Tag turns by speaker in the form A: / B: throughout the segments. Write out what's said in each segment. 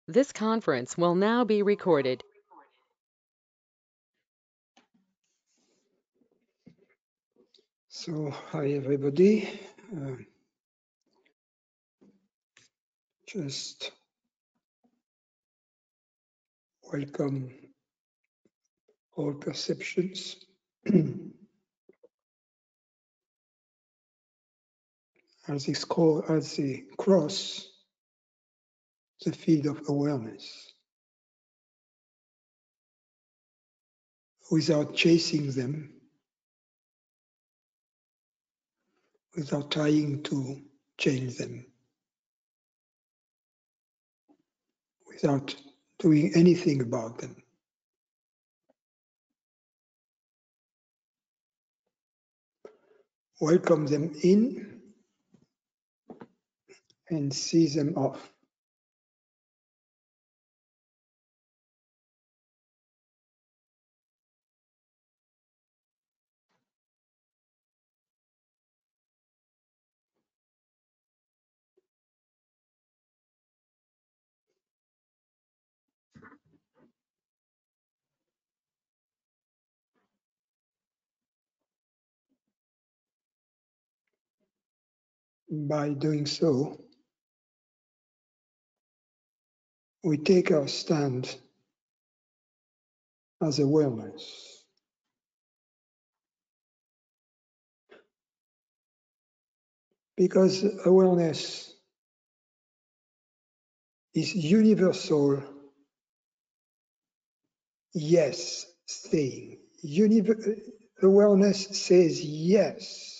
A: This conference will now be recorded.
B: So, hi everybody. Just welcome all perceptions as they cross the field of awareness without chasing them, without trying to change them, without doing anything about them. Welcome them in and see them off. By doing so, we take our stand as awareness. Because awareness is universal yes thing. Awareness says yes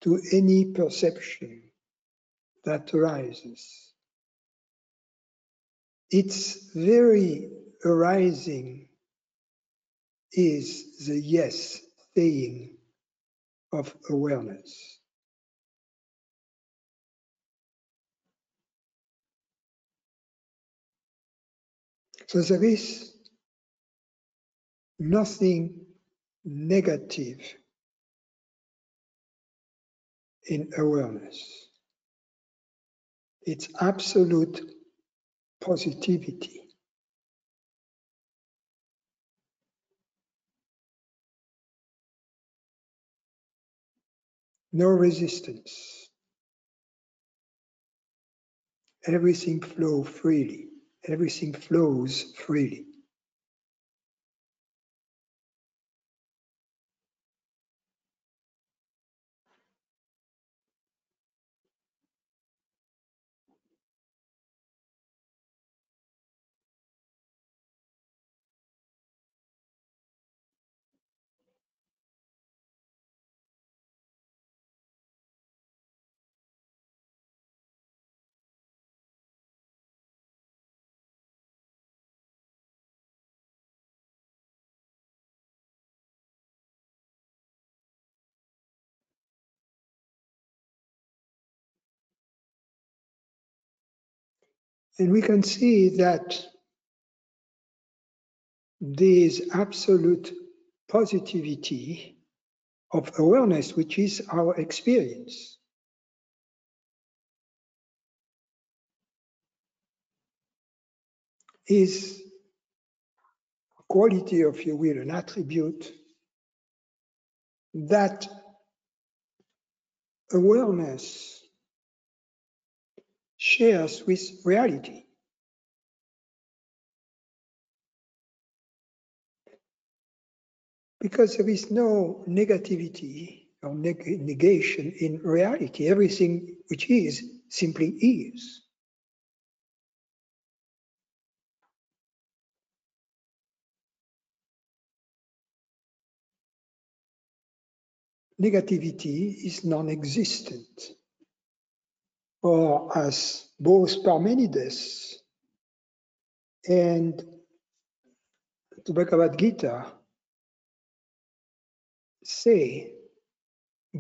B: to any perception that arises. Its very arising is the yes saying of awareness. So there is nothing negative in awareness. It's absolute positivity. No resistance. Everything flows freely. Everything flows freely. And we can see that this absolute positivity of awareness, which is our experience, is a quality, if you will, an attribute that awareness shares with reality. Because there is no negativity or negation in reality. Everything which is simply is. Negativity is non-existent. Or as both Parmenides and the Bhagavad Gita say,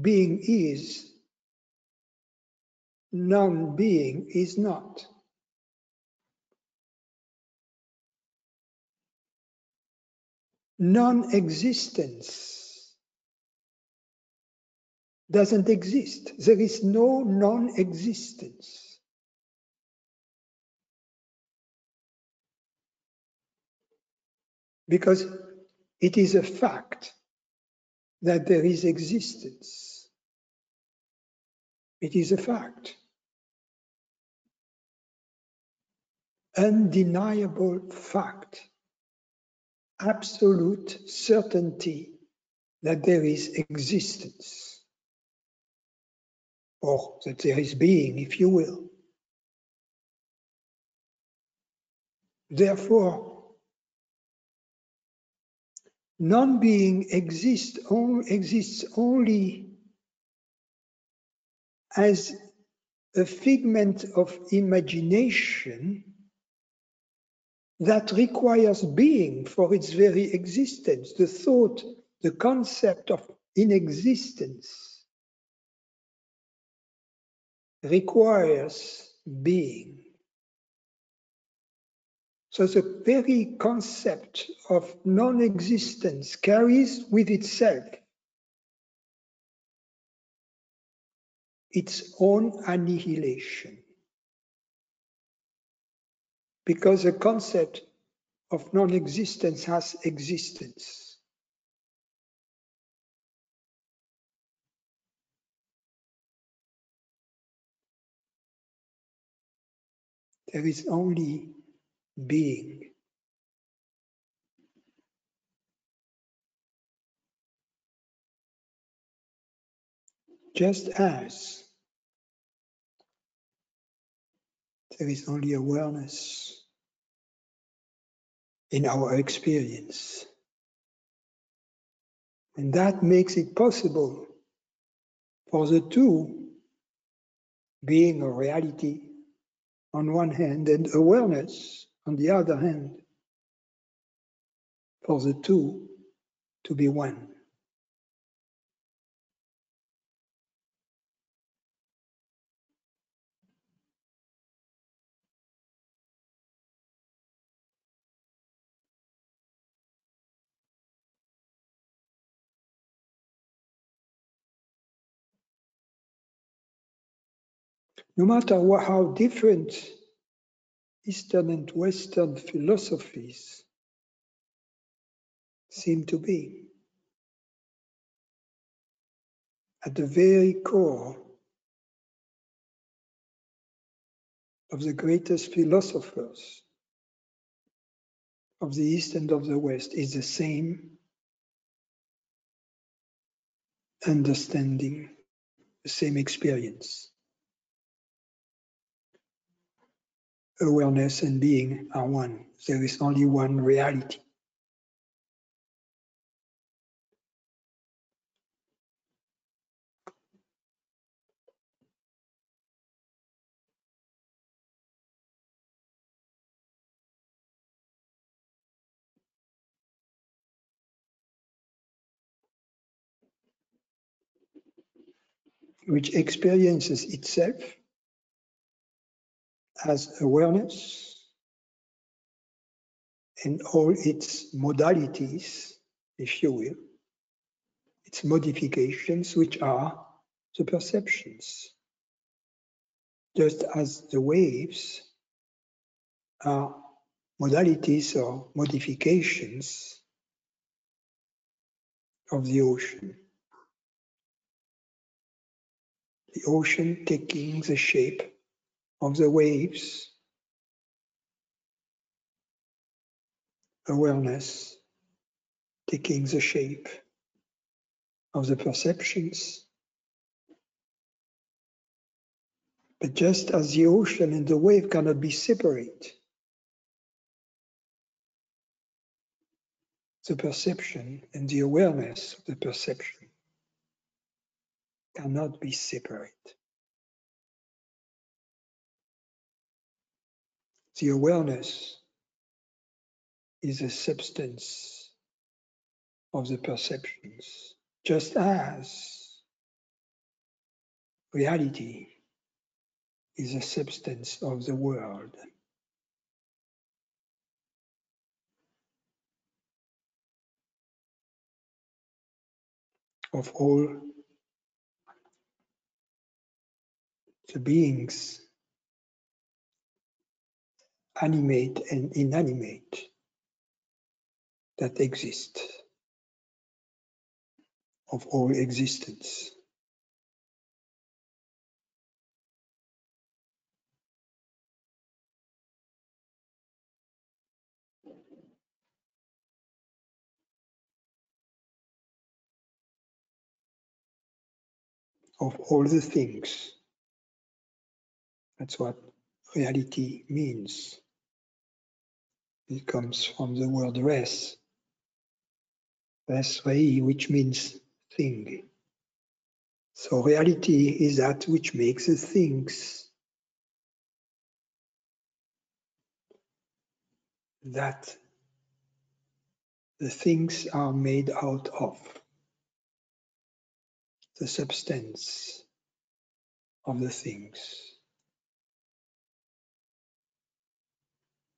B: being is, non-being is not. Non-existence doesn't exist. There is no non-existence. because it is a fact that there is existence. It is a fact. Undeniable fact. Absolute certainty that there is existence, or that there is being, if you will. Therefore, non-being exists only as a figment of imagination that requires being for its very existence. The thought, the concept of inexistence requires being. So the very concept of non-existence carries with itself its own annihilation. Because the concept of non-existence has existence. There is only being. Just as there is only awareness in our experience. And that makes it possible for the two, being a reality on one hand and awareness on the other hand, for the two to be one. No matter how different Eastern and Western philosophies seem to be, at the very core of the greatest philosophers of the East and of the West is the same understanding, the same experience. Awareness and being are one. There is only one reality. Which experiences itself as awareness and all its modalities, if you will, its modifications, which are the perceptions. Just as the waves are modalities or modifications of the ocean. The ocean taking the shape of the waves, awareness taking the shape of the perceptions. But just as the ocean and the wave cannot be separate, the perception and the awareness of the perception cannot be separate. The awareness is a substance of the perceptions, just as reality is a substance of the world. Of all the beings, animate and inanimate, that exist, of all existence. Of all the things. That's what reality means. It comes from the word res, resrei, which means thing. So reality is that which makes the things that the things are made out of, the substance of the things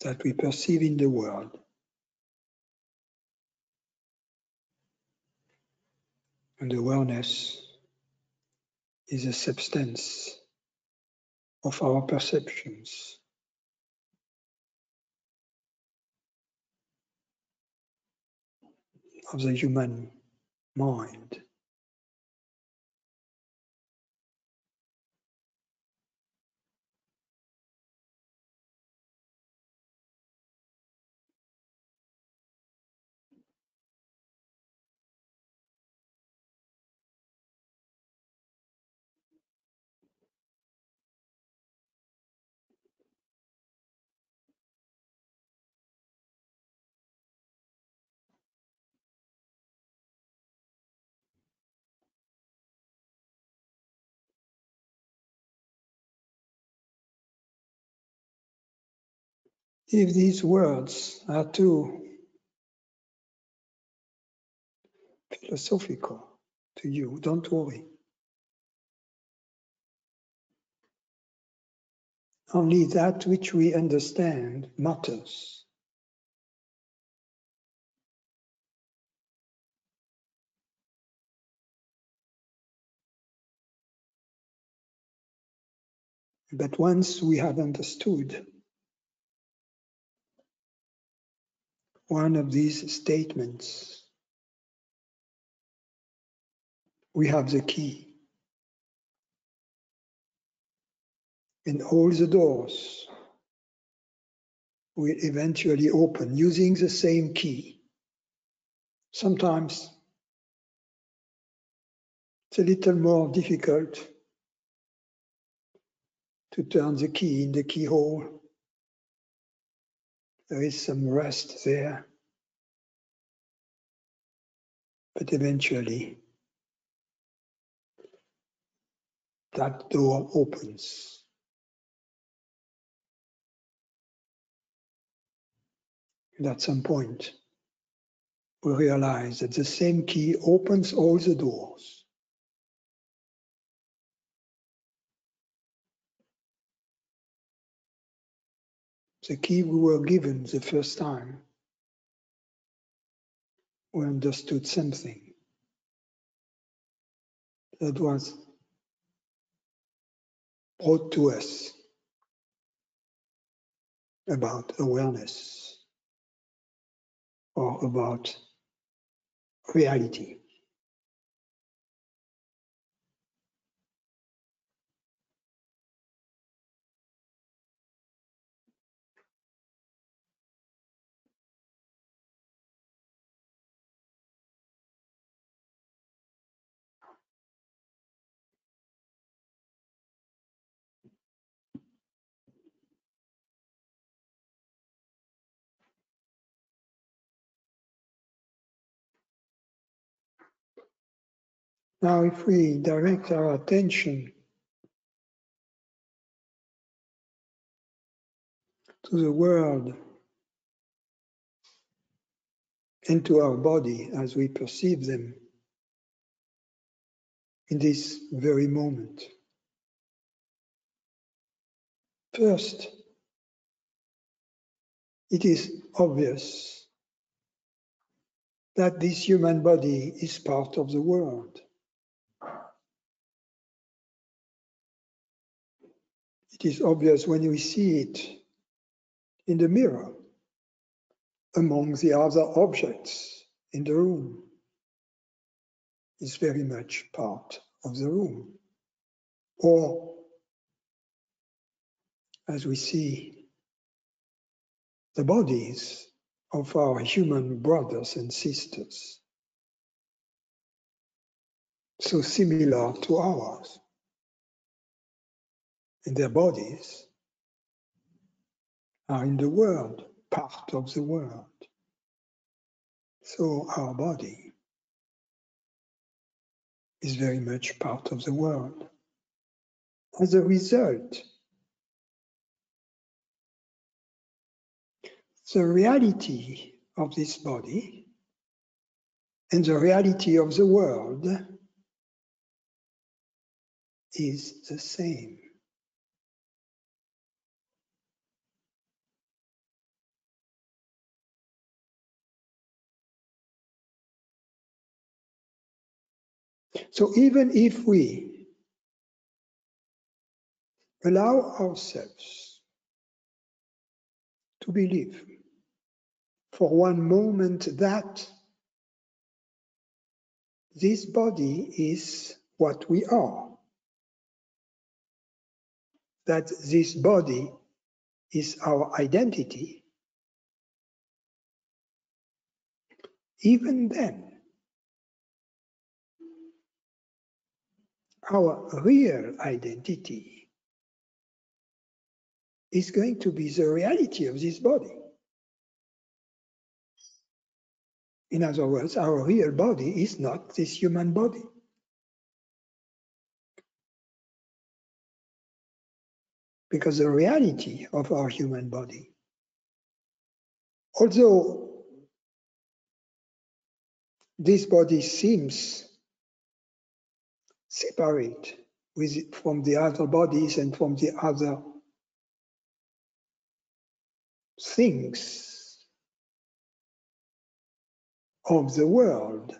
B: that we perceive in the world. And awareness is a substance of our perceptions. Of the human mind. If these words are too philosophical to you, don't worry. Only that which we understand matters. But once we have understood one of these statements, we have the key. And all the doors will eventually open using the same key. Sometimes it's a little more difficult to turn the key in the keyhole. There is some rust there. But eventually, that door opens. And at some point, we realize that the same key opens all the doors. The key we were given the first time, we understood something that was brought to us about awareness or about reality. Now, if we direct our attention to the world and to our body as we perceive them in this very moment. First, it is obvious that this human body is part of the world. It is obvious when we see it in the mirror. among the other objects in the room is very much part of the room. Or, as we see, the bodies of our human brothers and sisters, so similar to ours. And their bodies are in the world, part of the world. So our body is very much part of the world. As a result, the reality of this body and the reality of the world is the same. So even if we allow ourselves to believe for one moment that this body is what we are, that this body is our identity, even then, our real identity is going to be the reality of this body. In other words, our real body is not this human body. Because the reality of our human body, although this body seems separate from the other bodies and from the other things of the world,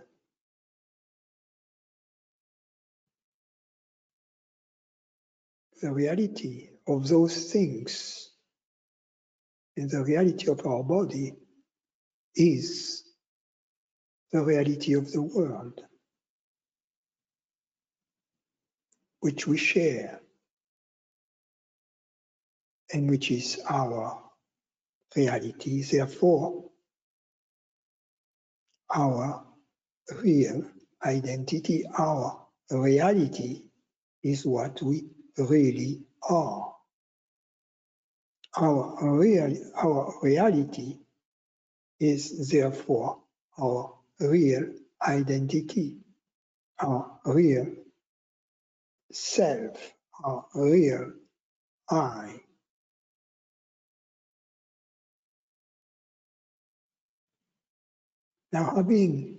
B: the reality of those things and the reality of our body is the reality of the world, which we share and which is our reality. Therefore, our real identity, our reality is what we really are. Our reality is therefore our real identity, our real self, our real I. Now, having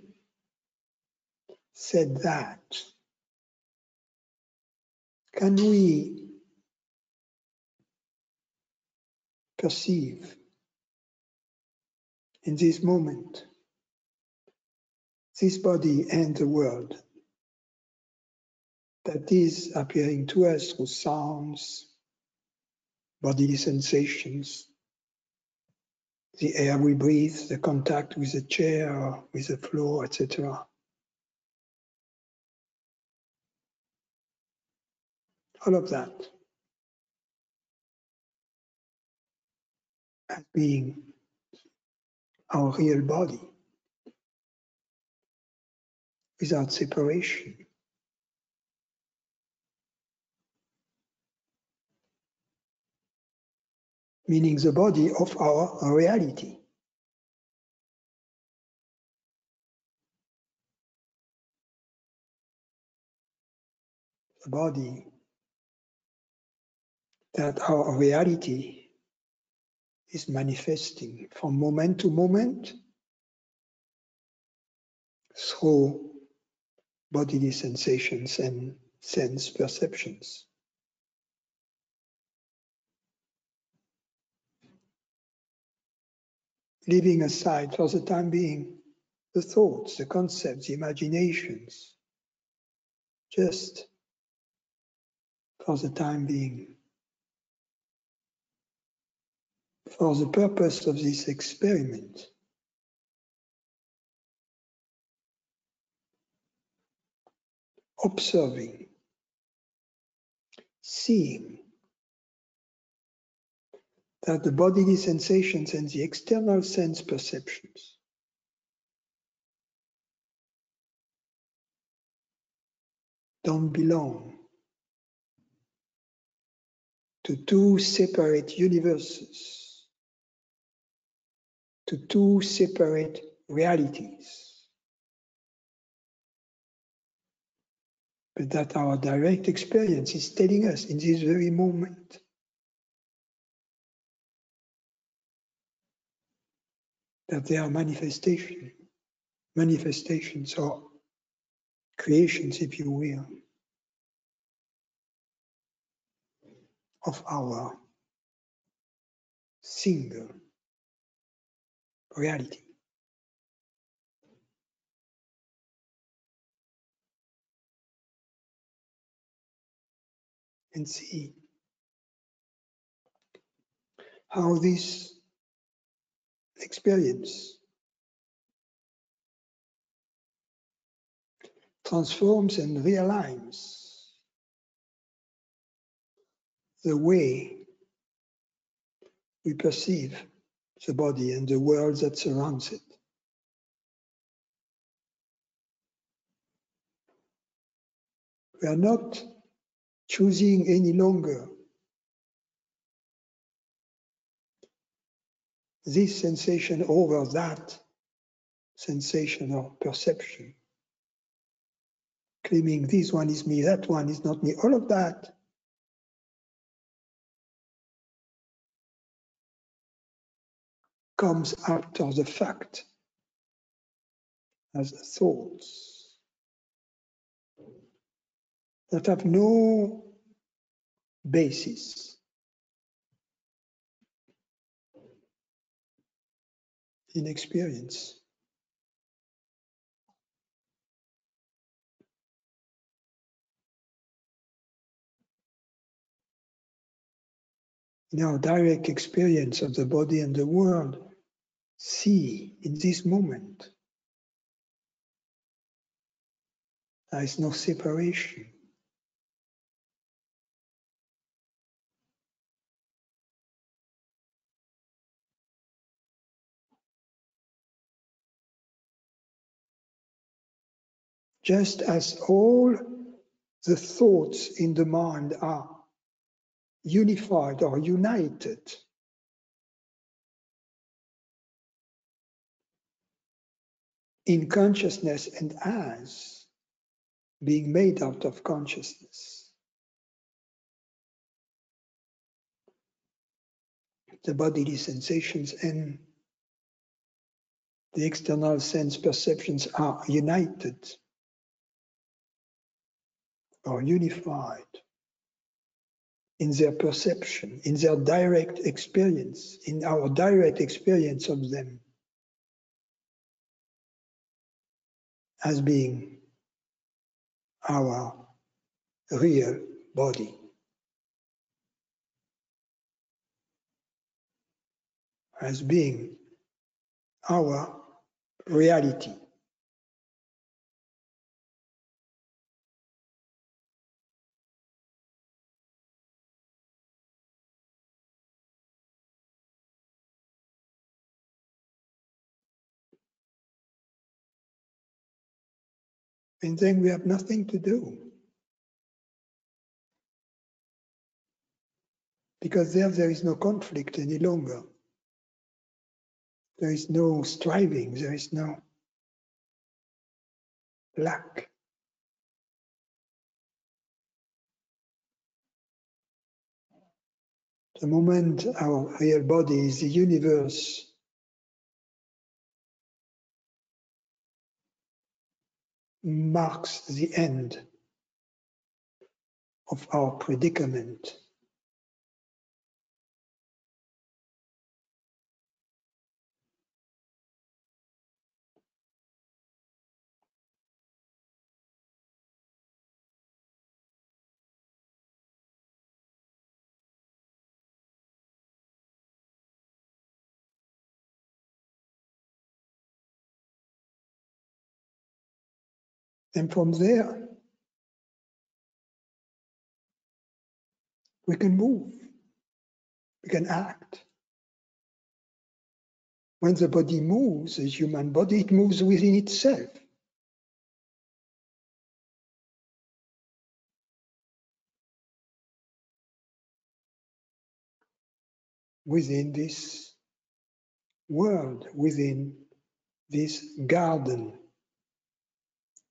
B: said that, can we perceive in this moment this body and the world that is appearing to us through sounds, bodily sensations, the air we breathe, the contact with the chair, with the floor, etc. All of that as being our real body without separation. Meaning the body of our reality. The body that our reality is manifesting from moment to moment through bodily sensations and sense perceptions. Leaving aside for the time being the thoughts, the concepts, the imaginations, just for the time being. For the purpose of this experiment, observing, seeing that the bodily sensations and the external sense perceptions don't belong to two separate universes, to two separate realities, but that our direct experience is telling us in this very moment that they are manifestations or creations, if you will, of our single reality. And see how this experience transforms and realigns the way we perceive the body and the world that surrounds it. We are not choosing any longer this sensation over that sensation or perception, claiming this one is me, that one is not me. All of that comes after the fact as thoughts that have no basis in experience. In our direct experience of the body and the world, see in this moment, there is no separation. Just as all the thoughts in the mind are unified or united in consciousness and as being made out of consciousness, the bodily sensations and the external sense perceptions are united or unified in their perception, in their direct experience, in our direct experience of them as being our real body, as being our reality. And then we have nothing to do, because there is no conflict any longer. There is no striving, there is no lack. The moment our real body is the universe, marks the end of our predicament. And from there, We can move, we can act. When the body moves, the human body, it moves within itself. Within this world, within this garden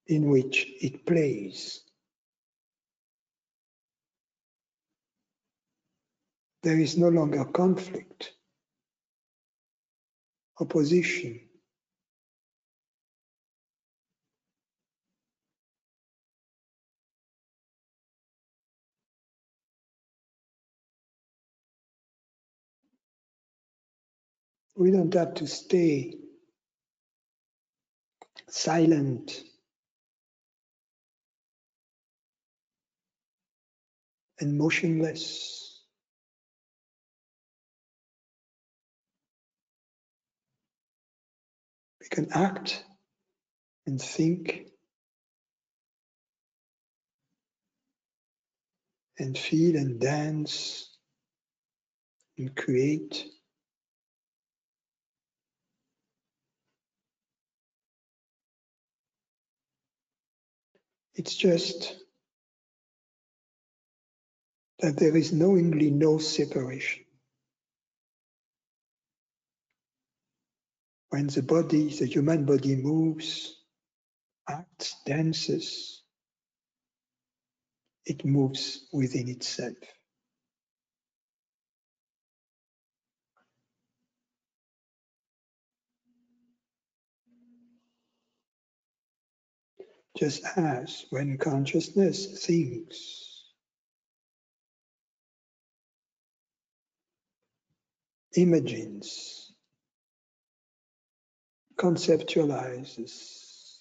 B: in which it plays. There is no longer conflict, opposition. We don't have to stay silent and motionless. We can act and think and feel and dance and create. It's just that there is knowingly no separation. When the body, the human body moves, acts, dances, it moves within itself. Just as when consciousness thinks, imagines, conceptualizes,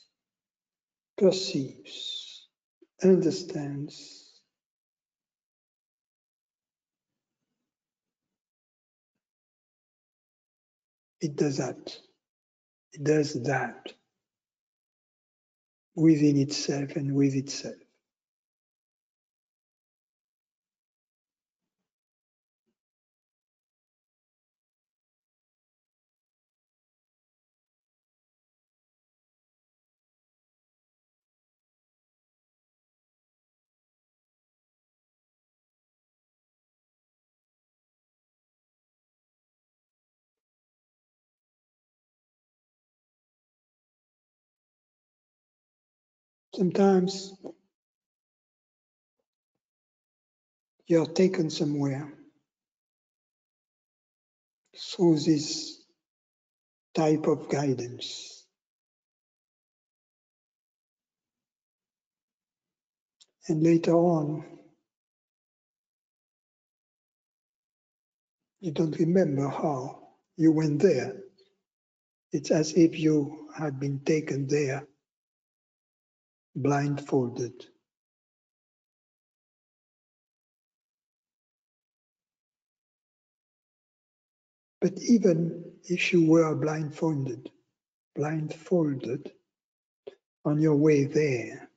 B: perceives, understands, it does that. It does that within itself and with itself. Sometimes you're taken somewhere through this type of guidance. And later on, you don't remember how you went there. It's as if you had been taken there blindfolded. But even if you were blindfolded on your way there,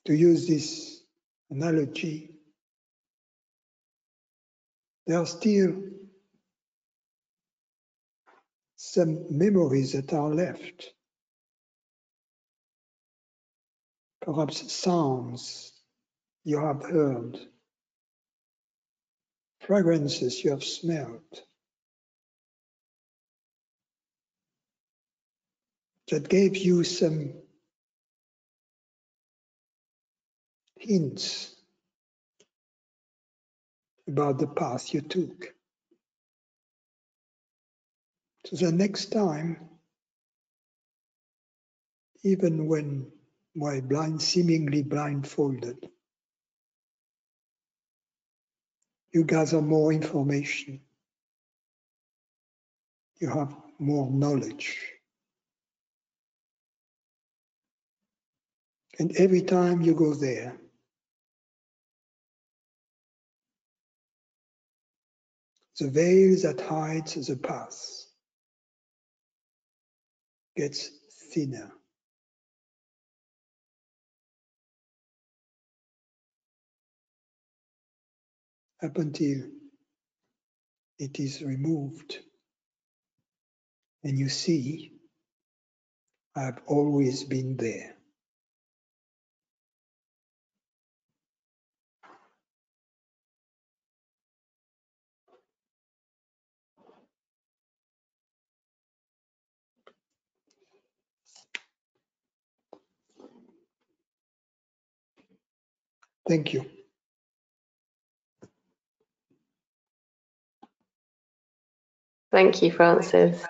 B: to use this analogy, there are still some memories that are left. Perhaps sounds you have heard, fragrances you have smelled, that gave you some hints about the path you took. So the next time, even when while seemingly blindfolded, you gather more information, you have more knowledge. And every time you go there, the veil that hides the path gets thinner. up until it is removed. And you see, I've always been there. Thank you.
C: Thank you, Francis.